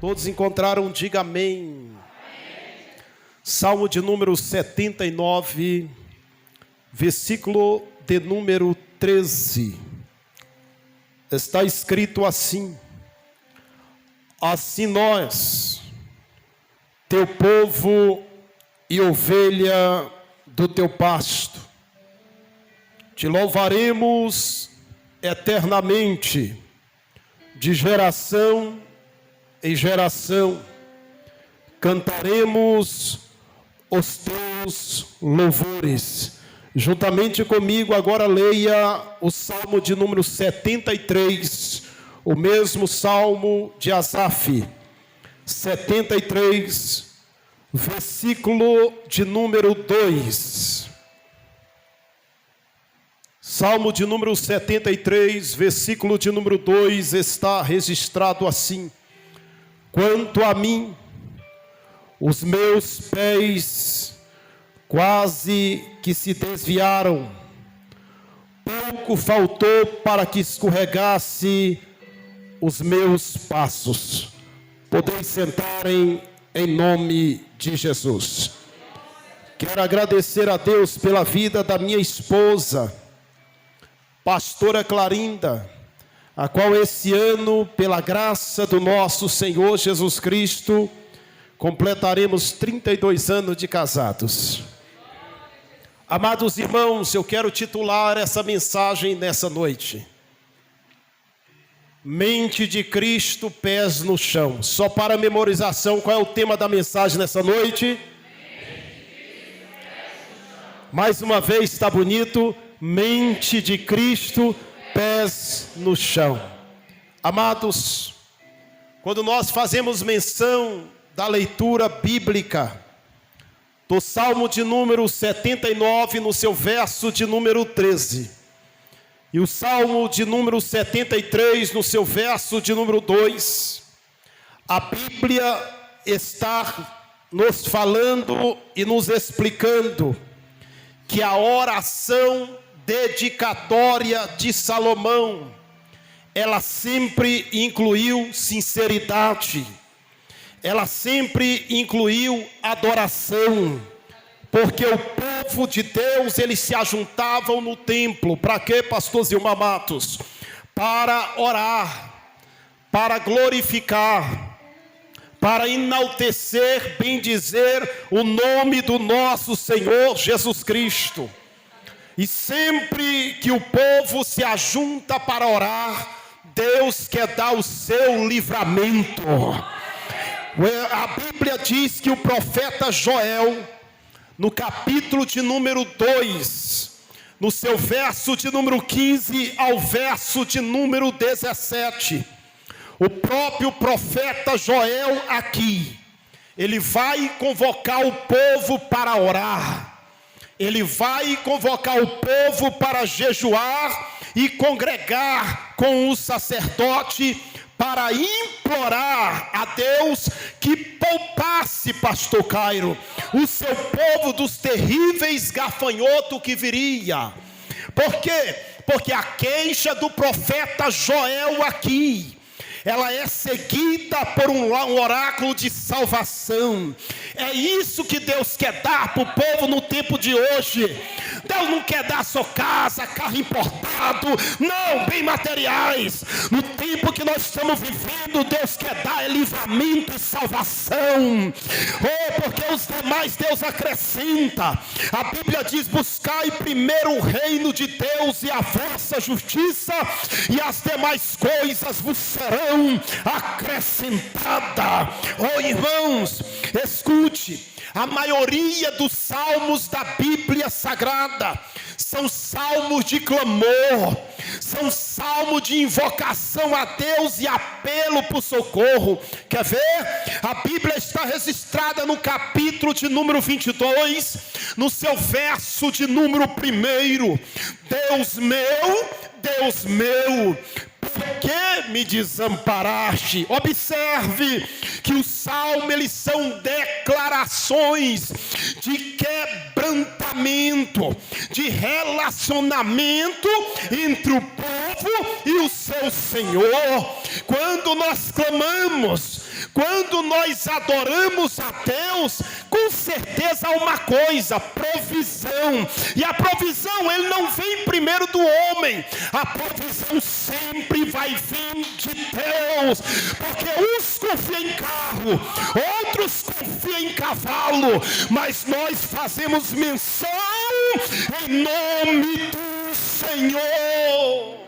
Todos encontraram, diga amém. Salmo de número 79, versículo de número 13. Está escrito assim: assim nós, teu povo e ovelha do teu pasto, te louvaremos eternamente, de geração em geração, cantaremos os teus louvores. Juntamente comigo agora leia o Salmo de número 73, o mesmo Salmo de Asaf, 73, versículo de número 2. Salmo de número 73, versículo de número 2, está registrado assim: quanto a mim, os meus pés quase que se desviaram, pouco faltou para que escorregasse os meus passos. Podeis sentarem em nome de Jesus. Quero agradecer a Deus pela vida da minha esposa, pastora Clarinda, a qual esse ano, pela graça do nosso Senhor Jesus Cristo, completaremos 32 anos de casados. Amados irmãos, eu quero titular essa mensagem nessa noite: mente de Cristo, pés no chão. Só para memorização, qual é o tema da mensagem nessa noite? Mais uma vez, está bonito: mente de Cristo, pés no chão. Amados, quando nós fazemos menção da leitura bíblica do Salmo de número 79, no seu verso de número 13, e o Salmo de número 73, no seu verso de número 2, a Bíblia está nos falando e nos explicando que a oração dedicatória de Salomão, ela sempre incluiu sinceridade, ela sempre incluiu adoração, porque o povo de Deus, eles se ajuntavam no templo. Para quê, pastor Zilmar Matos? Para orar, para glorificar, para enaltecer, bendizer o nome do nosso Senhor Jesus Cristo. E sempre que o povo se ajunta para orar, Deus quer dar o seu livramento. A Bíblia diz que o profeta Joel, no capítulo de número 2, no seu verso de número 15 ao verso de número 17, o próprio profeta Joel aqui, ele vai convocar o povo para orar. Ele vai convocar o povo para jejuar e congregar com o sacerdote para implorar a Deus que poupasse, pastor Cairo, o seu povo dos terríveis gafanhotos que viria. Por quê? Porque a queixa do profeta Joel aqui, ela é seguida por um oráculo de salvação. É isso que Deus quer dar para o povo no tempo de hoje. Deus não quer dar só casa, carro importado, não, bem materiais. No tempo que nós estamos vivendo, Deus quer dar livramento e salvação. Porque os demais Deus acrescenta. A Bíblia diz: buscai primeiro o reino de Deus e a vossa justiça, e as demais coisas vos serão acrescentada. Irmãos, escute, a maioria dos salmos da Bíblia Sagrada são salmos de clamor, são salmos de invocação a Deus e apelo por socorro. Quer ver? A Bíblia está registrada no capítulo de número 22, no seu verso de número 1: Deus meu, por que me desamparaste? Observe que os salmos, eles são declarações de quebrantamento, de relacionamento entre o povo e o seu Senhor. Quando nós clamamos, Quando nós adoramos a Deus, com certeza há uma coisa: provisão. E a provisão, ele não vem primeiro do homem. A provisão sempre vai vir de Deus, porque uns confiam em carro, outros confiam em cavalo, mas nós fazemos menção em nome do Senhor.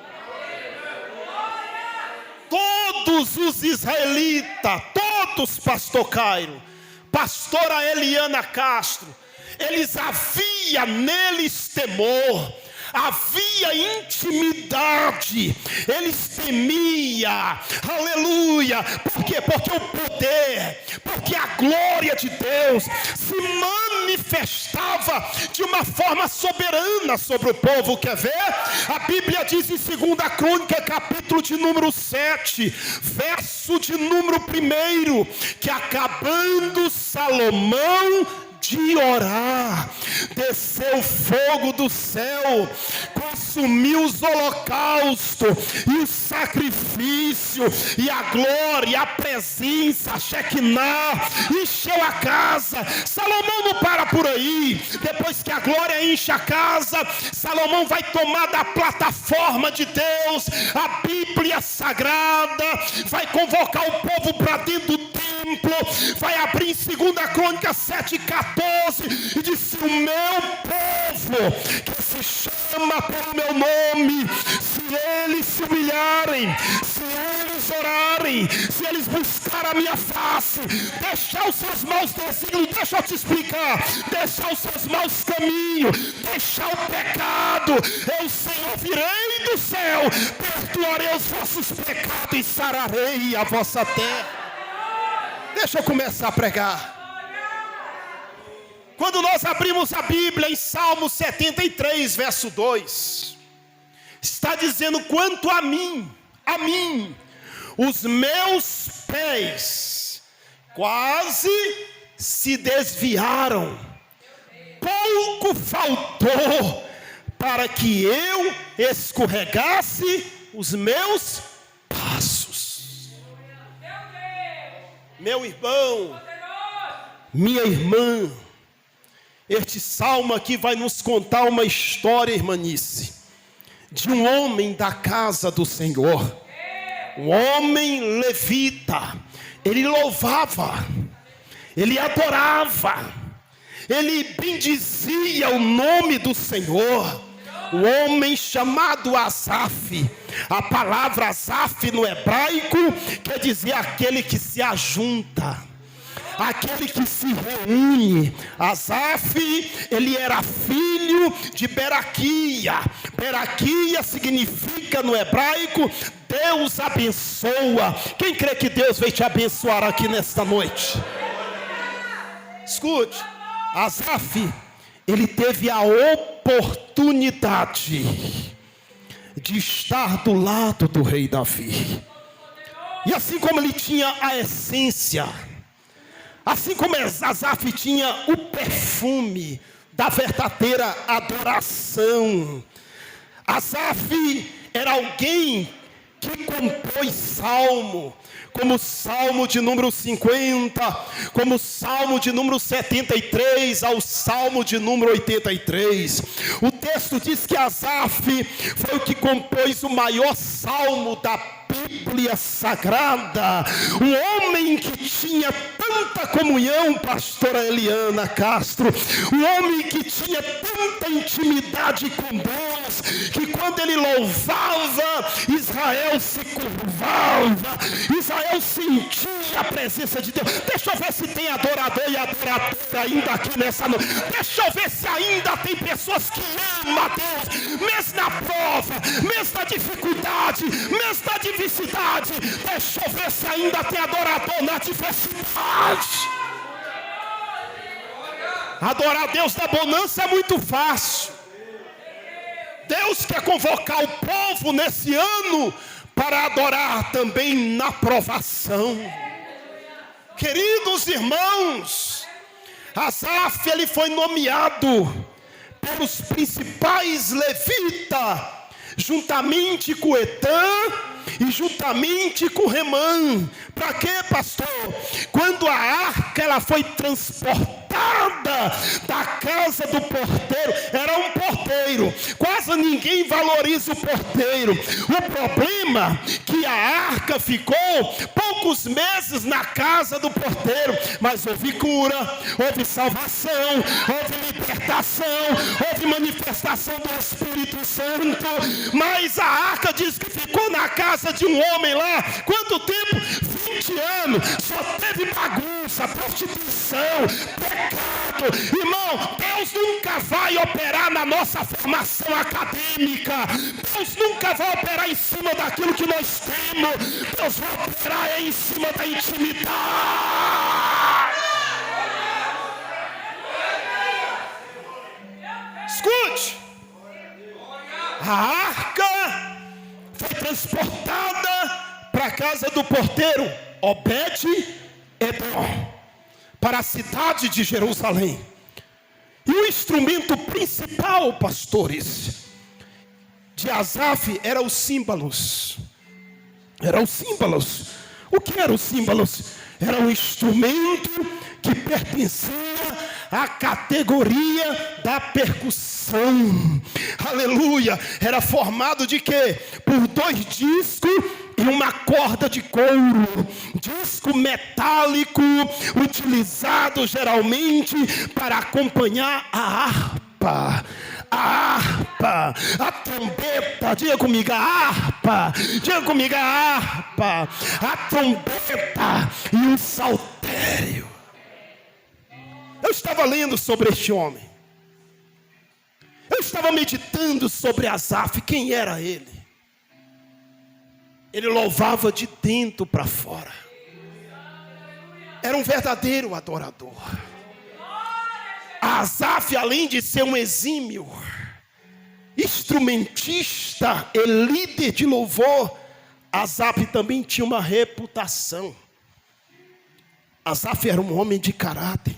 Todos os israelitas, todos, pastor Cairo, pastora Eliana Castro, eles havia neles temor, havia intimidade, eles temiam, aleluia. Por quê? Porque o poder, porque a glória de Deus se manifestava de uma forma soberana sobre o povo. Quer ver? A Bíblia diz em 2 Crônica, capítulo de número 7, verso de número 1, que acabando Salomão de orar, desceu fogo do céu, consumiu os holocaustos e o sacrifício, e a glória, a presença, a Shekinah, encheu a casa. Salomão não para por aí. Depois que a glória enche a casa, Salomão vai tomar da plataforma de Deus a Bíblia Sagrada, vai convocar o povo para dentro do templo, vai abrir em 2 Crônica 7:14 e disse: o meu povo, que se chama pelo meu nome, se eles se humilharem, se eles orarem, se eles buscarem a minha face, deixar os seus maus desígnios, deixa eu te explicar, deixar os seus maus caminhos, deixar o pecado, eu, Senhor, virei do céu, perdoarei os vossos pecados e sararei a vossa terra. Deixa eu começar a pregar. Quando nós abrimos a Bíblia em Salmo 73, verso 2, está dizendo: quanto a mim, os meus pés quase se desviaram, pouco faltou para que eu escorregasse os meus passos. Meu irmão, minha irmã, este salmo aqui vai nos contar uma história, irmanice, de um homem da casa do Senhor, um homem levita. Ele louvava, ele adorava, ele bendizia o nome do Senhor. Um homem chamado Asaf. A palavra Asaf no hebraico quer dizer aquele que se ajunta, aquele que se reúne. Asaf, ele era filho de Beraquia. Beraquia significa no hebraico Deus abençoa. Quem crê que Deus veio te abençoar aqui nesta noite? Escute, Asaf, ele teve a oportunidade de estar do lado do rei Davi. E assim como ele tinha a essência, assim como Asaf tinha o perfume da verdadeira adoração, Asaf era alguém que compôs salmo, como o salmo de número 50, como o salmo de número 73, ao salmo de número 83. O texto diz que Asaf foi o que compôs o maior salmo da Bíblia Sagrada. Um homem que tinha tanta comunhão, pastora Eliana Castro, um homem que tinha tanta intimidade com Deus, que quando ele louvava, Israel se curvava, Israel sentia a presença de Deus. Deixa eu ver se tem adorador e adoradora ainda aqui nessa noite. Deixa eu ver se ainda tem pessoas que amam a Deus, mesmo na prova, mesmo na dificuldade, mesmo na diversidade. Deixa eu ver se ainda tem adorador na diversidade. Adorar a Deus na bonança é muito fácil. Deus quer convocar o povo nesse ano para adorar também na provação. Queridos irmãos, Asaf, ele foi nomeado pelos principais levitas, juntamente com Etã e juntamente com Remã. Para quê, pastor? Quando a arca ela foi transportada da casa do porteiro, era um porteiro, quase ninguém valoriza o porteiro. O problema é que a arca ficou poucos meses na casa do porteiro, mas houve cura, houve salvação, houve libertação, houve manifestação do Espírito Santo. Mas a arca diz que ficou na casa de um homem lá, quanto tempo? 20 anos, só teve bagunça, prostituição, pecado. Irmão, Deus nunca vai operar na nossa formação acadêmica, Deus nunca vai operar em cima daquilo que nós temos, Deus vai operar em cima da intimidade. Escute, a arca foi transportada para a casa do porteiro Obed-edom, para a cidade de Jerusalém. E o instrumento principal, pastores, de Asaf eram os símbolos. Eram os símbolos. O que eram os símbolos? Era um instrumento que pertencia à categoria da percussão. Aleluia! Era formado de quê? Por 2 discos e uma corda de couro, disco metálico, utilizado geralmente para acompanhar a harpa. A harpa, a trombeta, diga comigo, a harpa, diga comigo, a harpa, a trombeta e o saltério. Eu estava lendo sobre este homem, eu estava meditando sobre Asaf, quem era ele? Ele louvava de dentro para fora, era um verdadeiro adorador. Asaf, além de ser um exímio instrumentista e líder de louvor, Asaf também tinha uma reputação. Asaf era um homem de caráter,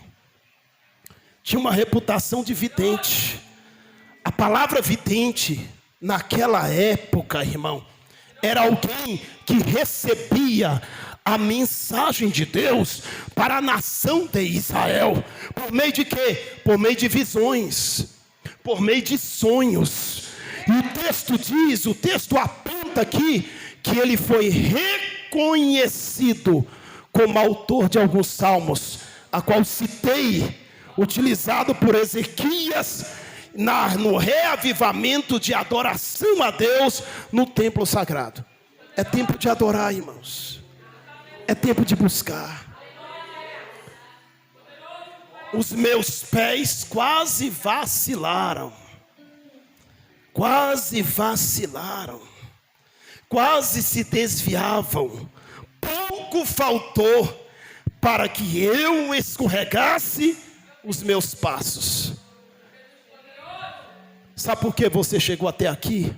tinha uma reputação de vidente. A palavra vidente, naquela época, irmão, era alguém que recebia a mensagem de Deus para a nação de Israel. Por meio de quê? Por meio de visões, por meio de sonhos. E o texto diz, o texto aponta aqui, que ele foi reconhecido como autor de alguns salmos, a qual citei, utilizado por Ezequias, no reavivamento de adoração a Deus no templo sagrado. É tempo de adorar, irmãos. É tempo de buscar. Os meus pés quase vacilaram. Quase vacilaram. Quase se desviavam. Pouco faltou para que eu escorregasse os meus passos. Sabe por que você chegou até aqui?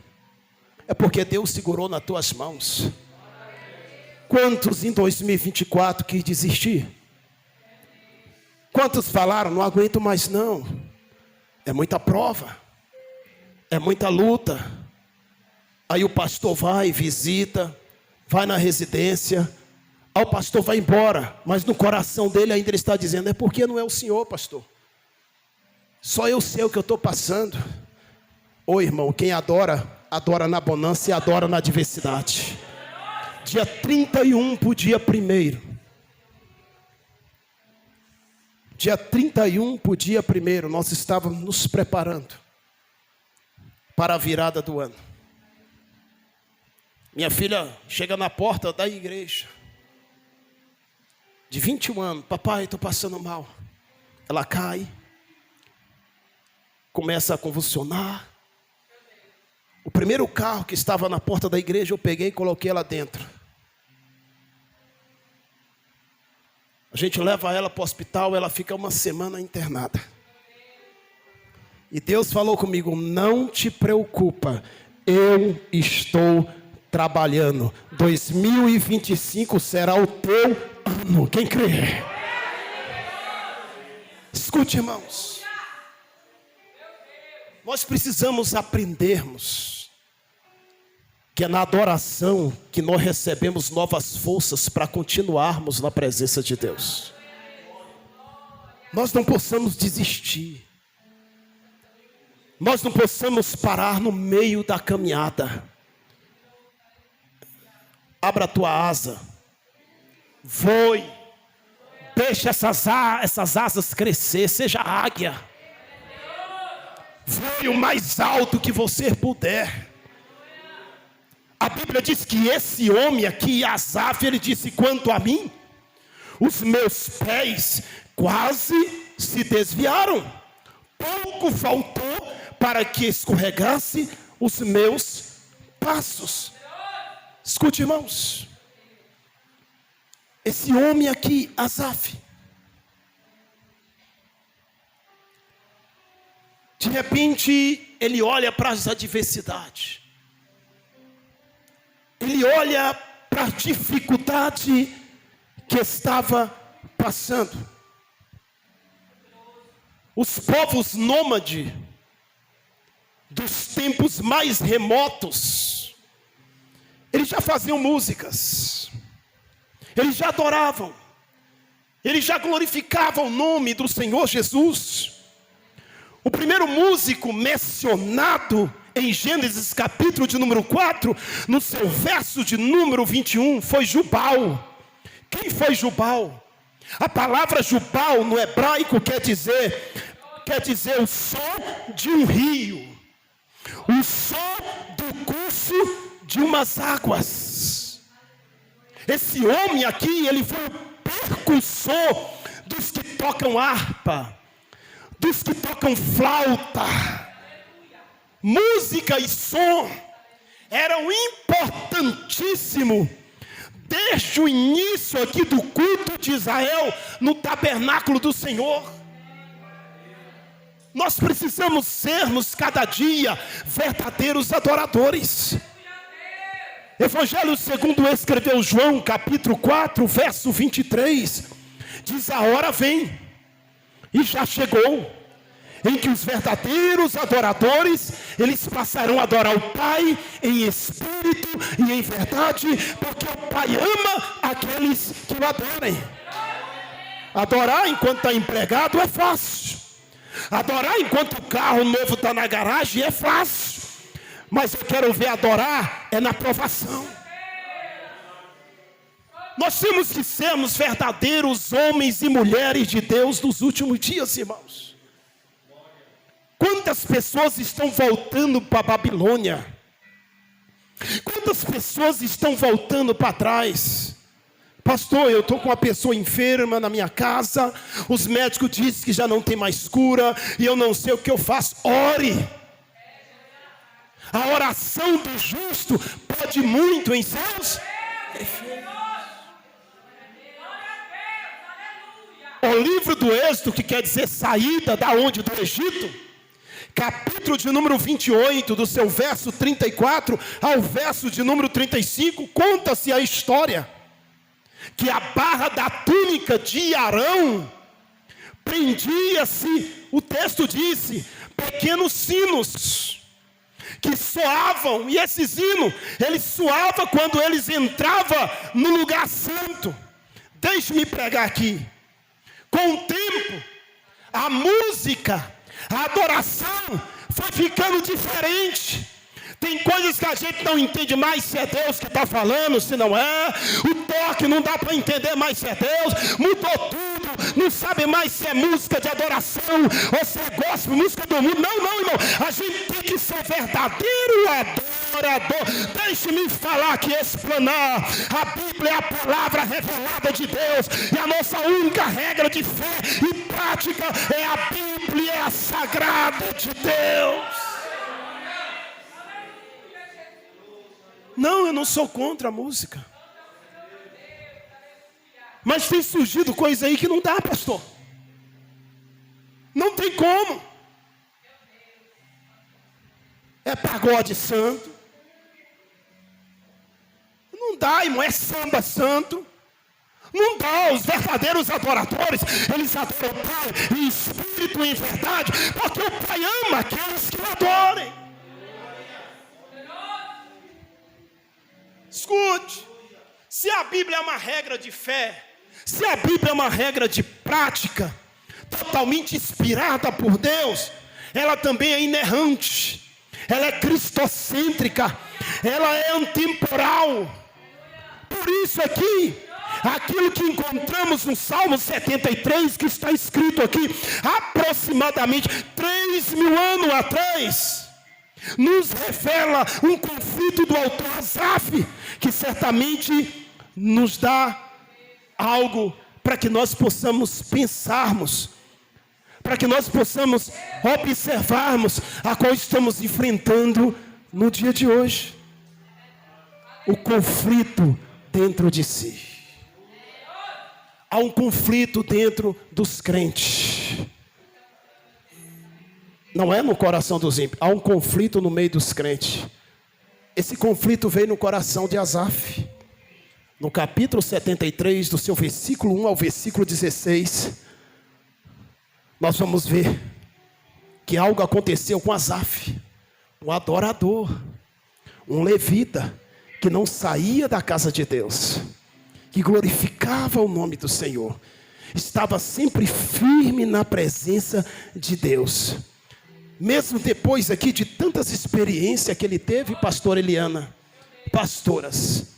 É porque Deus segurou nas tuas mãos. Quantos em 2024 quis desistir? Quantos falaram, não aguento mais não? É muita prova, é muita luta. Aí o pastor vai, visita, vai na residência. Aí o pastor vai embora, mas no coração dele ainda ele está dizendo, é porque não é o senhor, pastor. Só eu sei o que eu estou passando. Ô irmão, quem adora, adora na bonança e adora na adversidade. Dia 31 para o dia 1º. Dia 31 para o dia 1º, nós estávamos nos preparando para a virada do ano. Minha filha chega na porta da igreja, de 21 anos, papai, estou passando mal. Ela cai, começa a convulsionar. O primeiro carro que estava na porta da igreja, eu peguei e coloquei ela dentro. A gente leva ela para o hospital, ela fica uma semana internada. E Deus falou comigo, não te preocupa, eu estou trabalhando. 2025 será o teu ano. Quem crê? Escute, irmãos. Nós precisamos aprendermos que é na adoração que nós recebemos novas forças para continuarmos na presença de Deus. Nós não possamos desistir. Nós não possamos parar no meio da caminhada. Abra a tua asa. Voe. Deixa essas asas crescer. Seja águia. Voe o mais alto que você puder. A Bíblia diz que esse homem aqui, Asaf, ele disse: quanto a mim, os meus pés quase se desviaram. Pouco faltou para que escorregasse os meus passos. Escute, irmãos. Esse homem aqui, Asaf, de repente, ele olha para as adversidades. Ele olha para a dificuldade que estava passando. Os povos nômades dos tempos mais remotos, eles já faziam músicas, eles já adoravam, eles já glorificavam o nome do Senhor Jesus. O primeiro músico mencionado em Gênesis capítulo de número 4, no seu verso de número 21, foi Jubal. Quem foi Jubal? A palavra Jubal no hebraico quer dizer o som de um rio, o som do curso de umas águas. Esse homem aqui, ele foi o percussor dos que tocam harpa, dos que tocam flauta. Música e som eram importantíssimos desde o início aqui do culto de Israel no tabernáculo do Senhor. Nós precisamos sermos cada dia verdadeiros adoradores. Evangelho segundo escreveu João, capítulo 4, verso 23, diz: a hora vem, e já chegou, em que os verdadeiros adoradores, eles passarão a adorar o Pai em espírito e em verdade, porque o Pai ama aqueles que o adorem. Adorar enquanto está empregado é fácil. Adorar enquanto o carro novo está na garagem é fácil. Mas eu quero ver adorar é na provação. Nós temos que sermos verdadeiros homens e mulheres de Deus nos últimos dias, irmãos. Quantas pessoas estão voltando para a Babilônia? Quantas pessoas estão voltando para trás? Pastor, eu estou com uma pessoa enferma na minha casa, os médicos dizem que já não tem mais cura, e eu não sei o que eu faço. Ore. A oração do justo pode muito em seus efeitos. O livro do Êxodo, que quer dizer saída da onde? Do Egito, capítulo de número 28, do seu verso 34 ao verso de número 35, conta-se a história que a barra da túnica de Arão prendia-se, o texto disse, pequenos sinos que soavam, e esses hinos, eles soavam quando eles entravam no lugar santo. Deixe-me pregar aqui. Com o tempo, a música, a adoração foi ficando diferente. Tem coisas que a gente não entende mais se é Deus que está falando, se não é. O toque não dá para entender mais se é Deus. Mudou tudo, não sabe mais se é música de adoração ou se é gospel, música do mundo. Não, irmão. A gente tem que ser verdadeiro adorador. Deixe-me falar aqui, explanar. A Bíblia é a palavra revelada de Deus. E a nossa única regra de fé e prática é a Bíblia, é a sagrada de Deus. Não, eu não sou contra a música. Mas tem surgido coisa aí que não dá, pastor. Não tem como. É pagode santo. Não dá, irmão, é samba santo. Não dá, os verdadeiros adoradores, eles adoram o Pai em espírito e em verdade, porque o Pai ama aqueles que o adorem. Escute, se a Bíblia é uma regra de fé, se a Bíblia é uma regra de prática, totalmente inspirada por Deus, ela também é inerrante, ela é cristocêntrica, ela é antemporal. Por isso aqui, aquilo que encontramos no Salmo 73, que está escrito aqui, aproximadamente 3.000 anos atrás, nos revela um conflito do autor Asaf, que certamente nos dá algo para que nós possamos pensarmos, para que nós possamos observarmos a qual estamos enfrentando no dia de hoje. O conflito dentro de si. Há um conflito dentro dos crentes. Não é no coração dos ímpios, há um conflito no meio dos crentes. Esse conflito veio no coração de Asaf. No capítulo 73, do seu versículo 1 ao versículo 16, nós vamos ver que algo aconteceu com Asaf, um adorador, um levita, que não saía da casa de Deus, que glorificava o nome do Senhor, estava sempre firme na presença de Deus. Mesmo depois aqui de tantas experiências que ele teve, pastor Eliana, pastoras,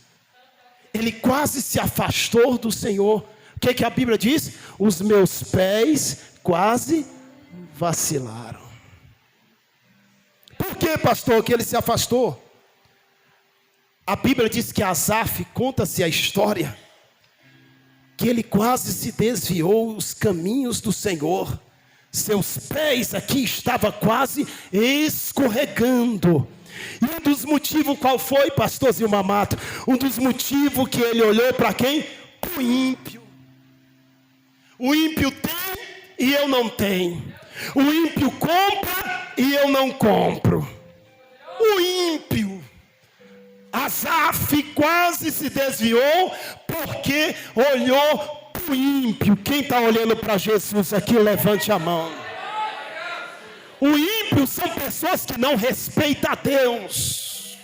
ele quase se afastou do Senhor. O que a Bíblia diz? Os meus pés quase vacilaram. Por que, pastor, que ele se afastou? A Bíblia diz que Asaf, conta-se a história, que ele quase se desviou os caminhos do Senhor. Seus pés aqui estavam quase escorregando. E um dos motivos qual foi, pastor Zilmar Mato? Um dos motivos que ele olhou para quem? O ímpio. O ímpio tem e eu não tenho. O ímpio compra e eu não compro. O ímpio. Asaf quase se desviou porque olhou para o ímpio. Quem está olhando para Jesus aqui, levante a mão. O ímpio são pessoas que não respeitam a Deus,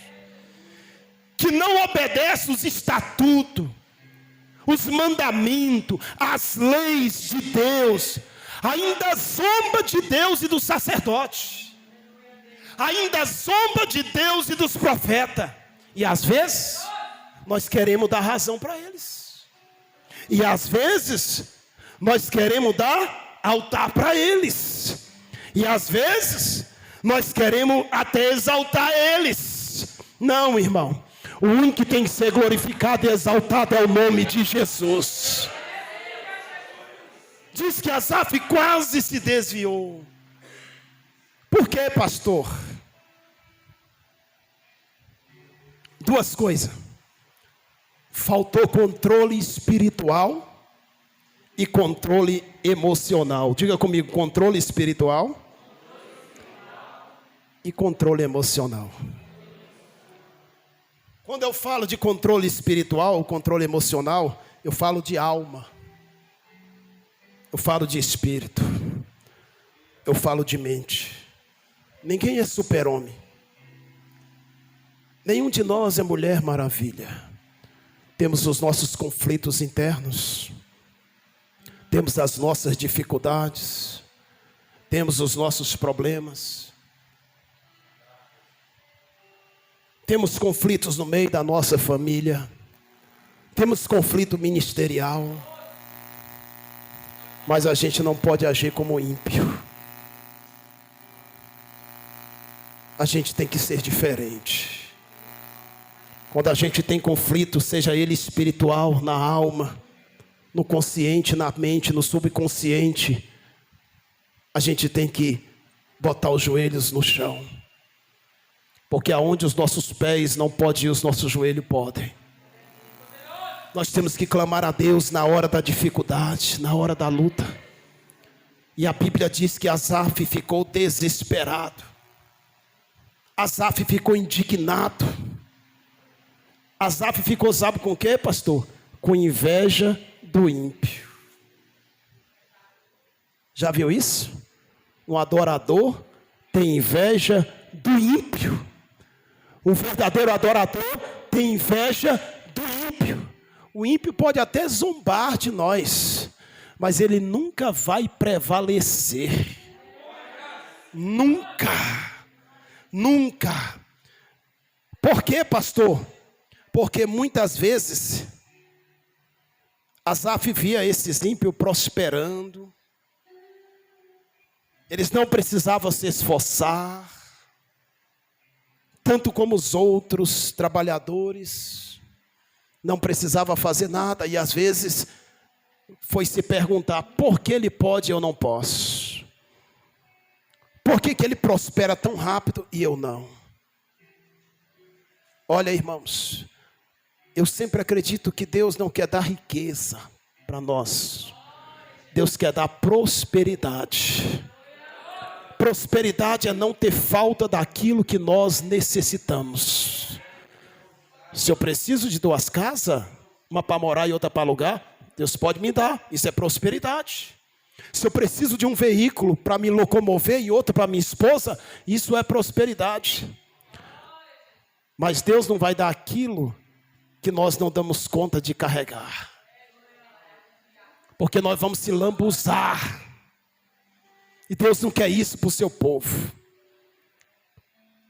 que não obedecem os estatutos, os mandamentos, as leis de Deus, ainda zomba de Deus e do sacerdote, ainda zomba de Deus e dos profetas. E às vezes nós queremos dar razão para eles, e às vezes nós queremos dar altar para eles, e às vezes nós queremos até exaltar eles. Não, irmão, o único que tem que ser glorificado e exaltado é o nome de Jesus. Diz que Asaf quase se desviou. Por quê, pastor? Duas coisas. Faltou controle espiritual e controle emocional. Diga comigo, controle espiritual e controle emocional. Quando eu falo de controle espiritual, controle emocional, eu falo de alma. Eu falo de espírito. Eu falo de mente. Ninguém é super-homem. Nenhum de nós é mulher maravilha. Temos os nossos conflitos internos. Temos as nossas dificuldades. Temos os nossos problemas. Temos conflitos no meio da nossa família. Temos conflito ministerial. Mas a gente não pode agir como ímpio. A gente tem que ser diferente. Quando a gente tem conflito, seja ele espiritual, na alma, no consciente, na mente, no subconsciente, a gente tem que botar os joelhos no chão. Porque aonde os nossos pés não podem ir, os nossos joelhos podem. Nós temos que clamar a Deus na hora da dificuldade, na hora da luta. E a Bíblia diz que Asaf ficou desesperado. Asaf ficou indignado. Asaf ficou, sabe com o quê, pastor? Com inveja do ímpio. Já viu isso? Um adorador tem inveja do ímpio. Um verdadeiro adorador tem inveja do ímpio. O ímpio pode até zombar de nós, mas ele nunca vai prevalecer. Nunca. Nunca. Por quê, pastor? Porque muitas vezes Asaf via esses ímpios prosperando. Eles não precisavam se esforçar, tanto como os outros trabalhadores. Não precisava fazer nada. E às vezes foi se perguntar: por que ele pode e eu não posso? Por que ele prospera tão rápido e eu não? Olha, irmãos, eu sempre acredito que Deus não quer dar riqueza para nós. Deus quer dar prosperidade. Prosperidade é não ter falta daquilo que nós necessitamos. Se eu preciso de 2 casas, uma para morar e outra para alugar, Deus pode me dar. Isso é prosperidade. Se eu preciso de um veículo para me locomover e outro para minha esposa, isso é prosperidade. Mas Deus não vai dar aquilo que nós não damos conta de carregar. Porque nós vamos se lambuzar. E Deus não quer isso para o seu povo.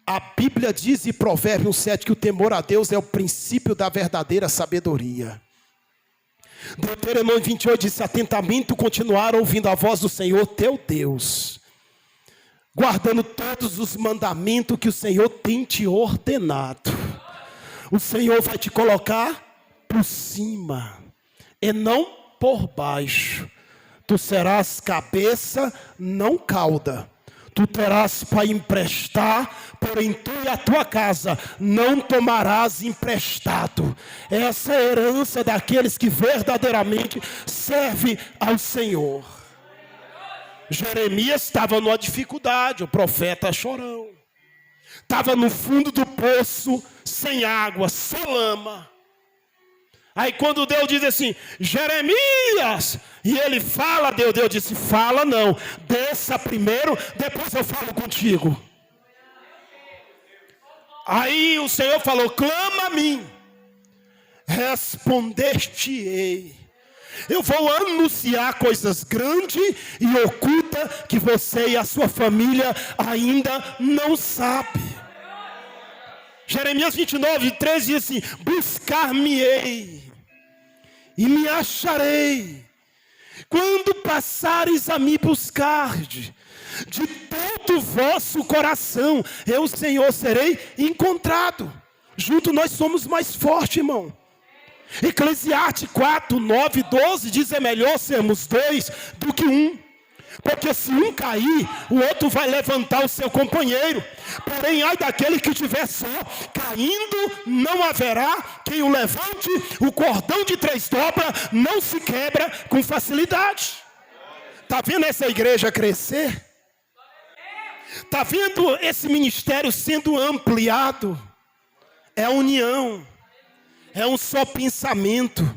A Bíblia diz em Provérbios 7 que o temor a Deus é o princípio da verdadeira sabedoria. Deuteronômio 28 diz: atentamente continuar ouvindo a voz do Senhor teu Deus, guardando todos os mandamentos que o Senhor tem te ordenado. O Senhor vai te colocar por cima e não por baixo. Tu serás cabeça, não cauda. Tu terás para emprestar, porém tu e a tua casa não tomarás emprestado. Essa é a herança daqueles que verdadeiramente servem ao Senhor. Jeremias estava numa dificuldade, o profeta chorão. Estava no fundo do poço, sem água, só lama. Aí quando Deus diz assim: Jeremias, e ele fala, Deus disse: fala não, desça primeiro, depois eu falo contigo. Aí o Senhor falou: clama a mim, responder-te-ei. Eu vou anunciar coisas grandes e ocultas que você e a sua família ainda não sabem. Jeremias 29, 13 diz assim: buscar-me-ei e me acharei, quando passares a me buscar de todo o vosso coração, eu, Senhor, serei encontrado. Junto nós somos mais fortes, irmão. Eclesiastes 4, 9, 12 diz: é melhor sermos 2 do que 1. Porque se um cair, o outro vai levantar o seu companheiro. Porém, ai daquele que estiver só, caindo não haverá quem o levante. O cordão de 3 dobras não se quebra com facilidade. Está vendo essa igreja crescer? Está vendo esse ministério sendo ampliado? É a união, é um só pensamento,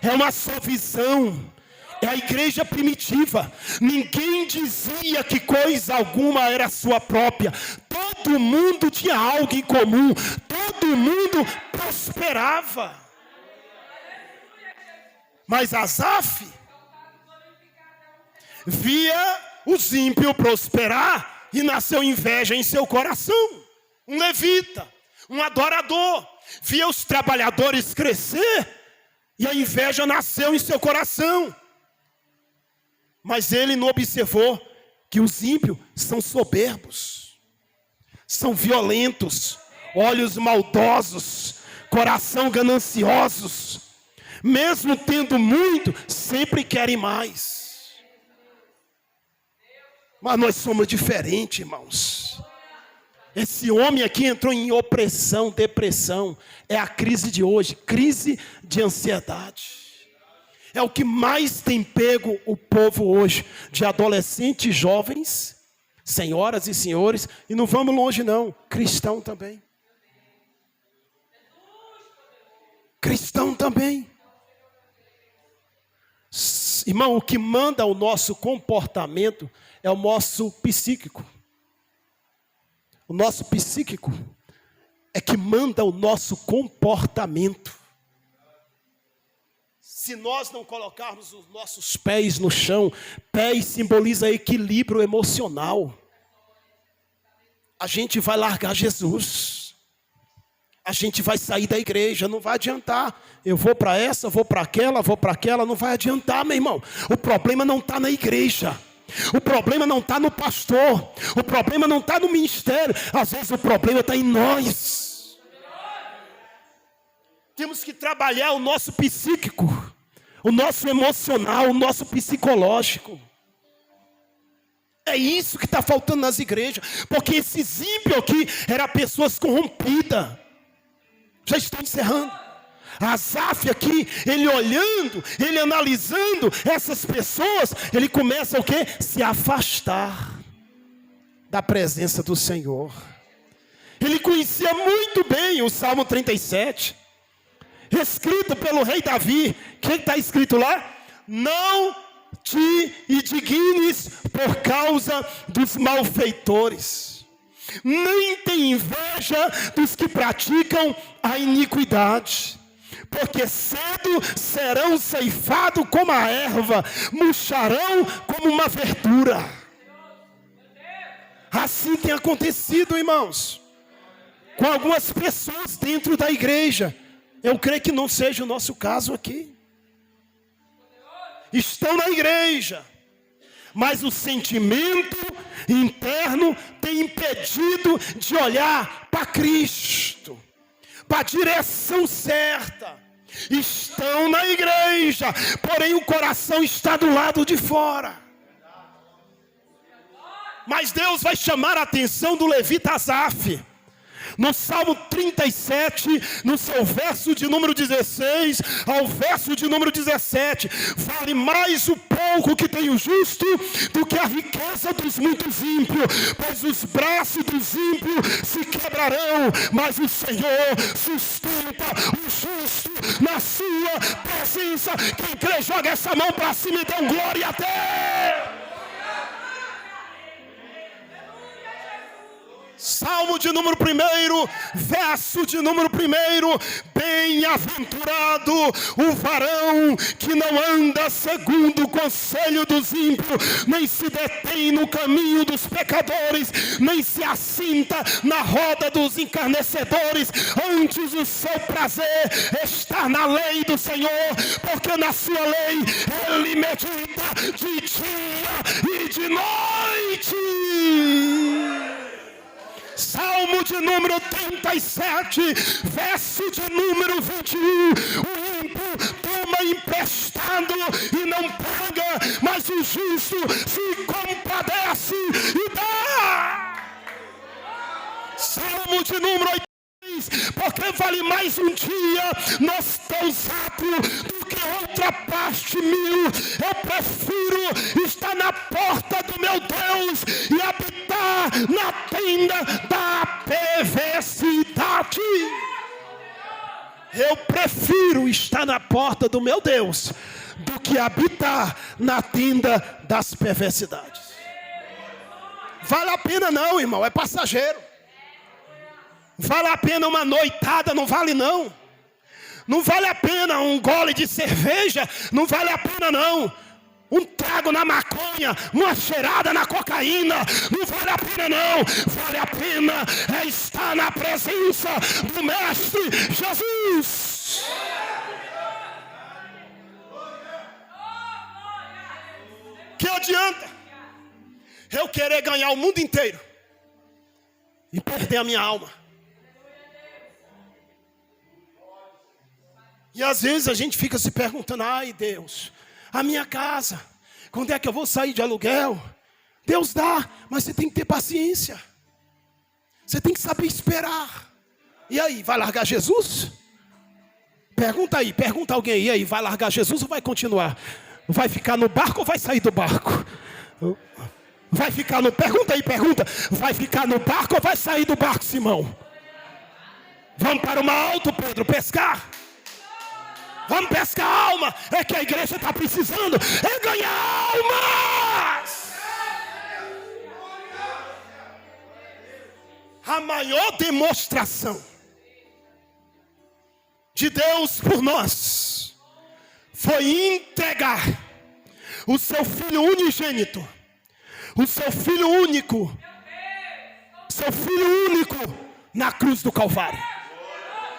é uma só visão. É a igreja primitiva. Ninguém dizia que coisa alguma era sua própria. Todo mundo tinha algo em comum. Todo mundo prosperava. Mas Asaf via os ímpios prosperar e nasceu inveja em seu coração. Um levita, um adorador, via os trabalhadores crescer e a inveja nasceu em seu coração. Mas ele não observou que os ímpios são soberbos, são violentos, olhos maldosos, coração gananciosos. Mesmo tendo muito, sempre querem mais. Mas nós somos diferentes, irmãos. Esse homem aqui entrou em opressão, depressão. É a crise de hoje, crise de ansiedade. É o que mais tem pego o povo hoje, de adolescentes, jovens, senhoras e senhores, e não vamos longe não, cristão também. Cristão também. Irmão, o que manda o nosso comportamento é o nosso psíquico. O nosso psíquico, é que manda o nosso comportamento. Se nós não colocarmos os nossos pés no chão, pés simboliza equilíbrio emocional. A gente vai largar Jesus. A gente vai sair da igreja, não vai adiantar. Eu vou para essa, vou para aquela, não vai adiantar, meu irmão. O problema não está na igreja. O problema não está no pastor. O problema não está no ministério. Às vezes o problema está em nós. Temos que trabalhar o nosso psíquico, o nosso emocional, o nosso psicológico. É isso que está faltando nas igrejas. Porque esses ímpios aqui eram pessoas corrompidas. Já estou encerrando. Asaf aqui, ele olhando, ele analisando essas pessoas, ele começa o quê? Se afastar da presença do Senhor. Ele conhecia muito bem o Salmo 37, escrito pelo rei Davi. O que está escrito lá? Não te indignes por causa dos malfeitores, nem tem inveja dos que praticam a iniquidade, porque cedo serão ceifados como a erva, murcharão como uma verdura. Assim tem acontecido, irmãos, com algumas pessoas dentro da igreja. Eu creio que não seja o nosso caso aqui. Estão na igreja, mas o sentimento interno tem impedido de olhar para Cristo, para a direção certa. Estão na igreja, porém o coração está do lado de fora. Mas Deus vai chamar a atenção do levita Asaf. No Salmo 37, no seu verso de número 16 ao verso de número 17, vale mais o pouco que tem o justo do que a riqueza dos muitos ímpios, pois os braços dos ímpios se quebrarão, mas o Senhor sustenta o justo na sua presença. Quem crê, joga essa mão para cima e dê um glória a Deus. Salmo de número 1, verso de número 1. Bem-aventurado o varão que não anda segundo o conselho dos ímpios, nem se detém no caminho dos pecadores, nem se assenta na roda dos encarnecedores. Antes o seu prazer está na lei do Senhor, porque na sua lei ele medita de dia e de noite. Salmo de número 37, verso de número 21. O ímpio toma emprestado e não paga, mas o justo se compadece e dá. Salmo de número 8. Porque vale mais um dia nos teus atos do que outra parte mil. Eu prefiro estar na porta do meu Deus e habitar na tenda da perversidade. Eu prefiro estar na porta do meu Deus do que habitar na tenda das perversidades. Vale a pena não, irmão, é passageiro. Vale a pena uma noitada? Não vale não. Não vale a pena um gole de cerveja? Não vale a pena não. Um trago na maconha, uma cheirada na cocaína? Não vale a pena não. Vale a pena é estar na presença do Mestre Jesus. Que adianta eu querer ganhar o mundo inteiro e perder a minha alma? E às vezes a gente fica se perguntando: ai Deus, a minha casa, quando é que eu vou sair de aluguel? Deus dá, mas você tem que ter paciência. Você tem que saber esperar. E aí, vai largar Jesus? Pergunta aí, pergunta alguém aí. E aí, vai largar Jesus ou vai continuar? Vai ficar no barco ou vai sair do barco? Vai ficar no... Pergunta aí, pergunta. Vai ficar no barco ou vai sair do barco, Simão? Vamos para o mar alto, Pedro, pescar? Vamos pescar alma. É que a igreja está precisando. É ganhar almas. A maior demonstração de Deus por nós foi entregar o seu Filho unigênito, o seu Filho único, seu Filho único na cruz do Calvário.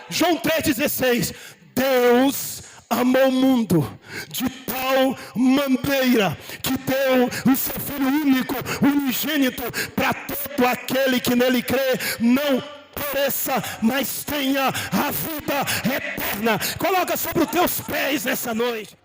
João 3,16, Deus amou o mundo de tal maneira que deu o seu Filho único, unigênito, para todo aquele que nele crê, não pereça, mas tenha a vida eterna. Coloca sobre os teus pés nessa noite.